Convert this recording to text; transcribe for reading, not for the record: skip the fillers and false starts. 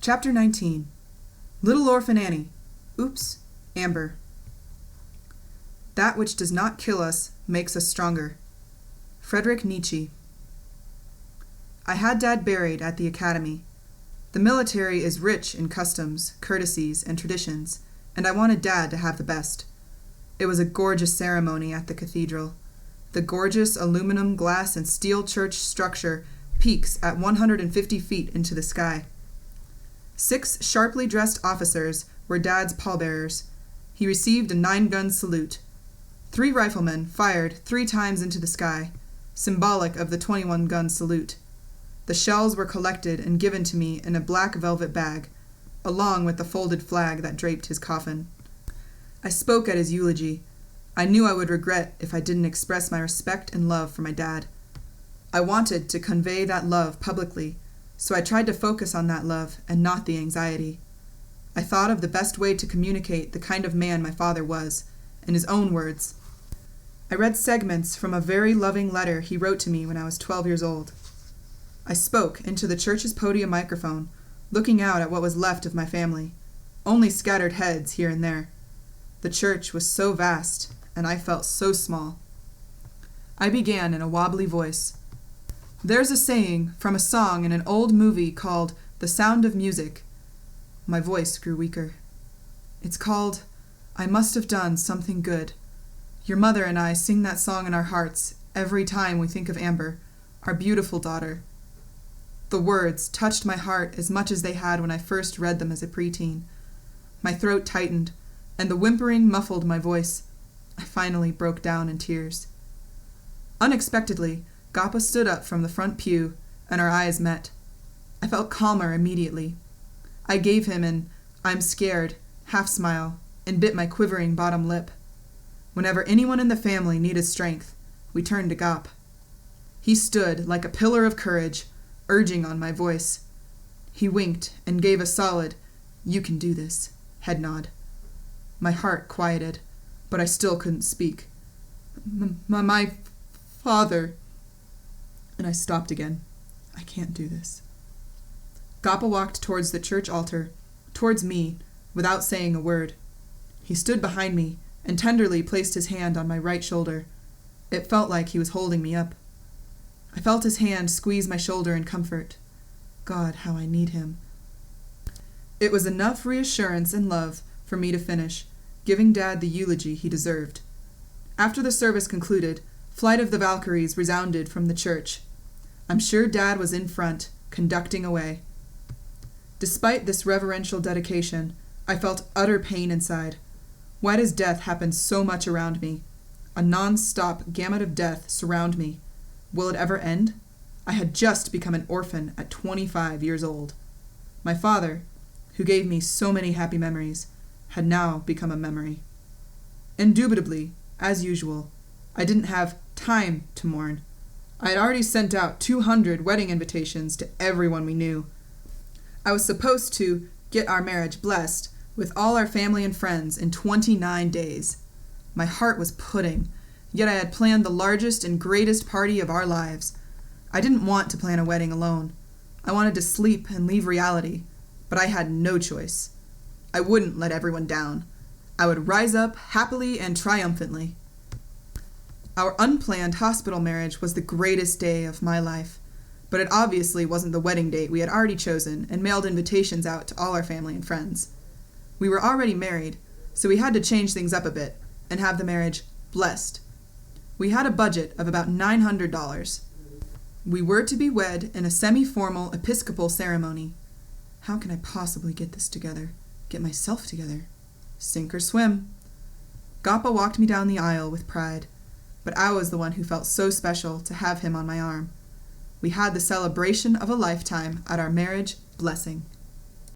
Chapter 19. Little Orphan Annie. Oops, Amber. That which does not kill us makes us stronger. Friedrich Nietzsche. I had Dad buried at the academy. The military is rich in customs, courtesies, and traditions, and I wanted Dad to have the best. It was a gorgeous ceremony at the cathedral. The gorgeous aluminum, glass, and steel church structure peaks at 150 feet into the sky. 6 sharply dressed officers were Dad's pallbearers. He received a 9-gun salute. 3 riflemen fired 3 times into the sky, symbolic of the 21-gun salute. The shells were collected and given to me in a black velvet bag, along with the folded flag that draped his coffin. I spoke at his eulogy. I knew I would regret if I didn't express my respect and love for my dad. I wanted to convey that love publicly, so I tried to focus on that love and not the anxiety. I thought of the best way to communicate the kind of man my father was, in his own words. I read segments from a very loving letter he wrote to me when I was 12 years old. I spoke into the church's podium microphone, looking out at what was left of my family, only scattered heads here and there. The church was so vast, and I felt so small. I began in a wobbly voice. There's a saying from a song in an old movie called The Sound of Music. My voice grew weaker. It's called, I Must Have Done Something Good. Your mother and I sing that song in our hearts every time we think of Amber, our beautiful daughter. The words touched my heart as much as they had when I first read them as a preteen. My throat tightened, and the whimpering muffled my voice. I finally broke down in tears. Unexpectedly, Gappa stood up from the front pew, and our eyes met. I felt calmer immediately. I gave him an I'm scared half-smile and bit my quivering bottom lip. Whenever anyone in the family needed strength, we turned to Gap. He stood like a pillar of courage, urging on my voice. He winked and gave a solid, you can do this, head nod. My heart quieted, but I still couldn't speak. My father... And I stopped again. I can't do this. Gappa walked towards the church altar, towards me, without saying a word. He stood behind me and tenderly placed his hand on my right shoulder. It felt like he was holding me up. I felt his hand squeeze my shoulder in comfort. God, how I need him. It was enough reassurance and love for me to finish, giving Dad the eulogy he deserved. After the service concluded, Flight of the Valkyries resounded from the church. I'm sure Dad was in front, conducting away. Despite this reverential dedication, I felt utter pain inside. Why does death happen so much around me? A non-stop gamut of death surround me. Will it ever end? I had just become an orphan at 25 years old. My father, who gave me so many happy memories, had now become a memory. Indubitably, as usual, I didn't have time to mourn. I had already sent out 200 wedding invitations to everyone we knew. I was supposed to get our marriage blessed with all our family and friends in 29 days. My heart was pudding, yet I had planned the largest and greatest party of our lives. I didn't want to plan a wedding alone. I wanted to sleep and leave reality, but I had no choice. I wouldn't let everyone down. I would rise up happily and triumphantly. Our unplanned hospital marriage was the greatest day of my life, but it obviously wasn't the wedding date we had already chosen and mailed invitations out to all our family and friends. We were already married, so we had to change things up a bit and have the marriage blessed. We had a budget of about $900. We were to be wed in a semi-formal Episcopal ceremony. How can I possibly get this together? Get myself together? Sink or swim. Gappa walked me down the aisle with pride, but I was the one who felt so special to have him on my arm. We had the celebration of a lifetime at our marriage blessing.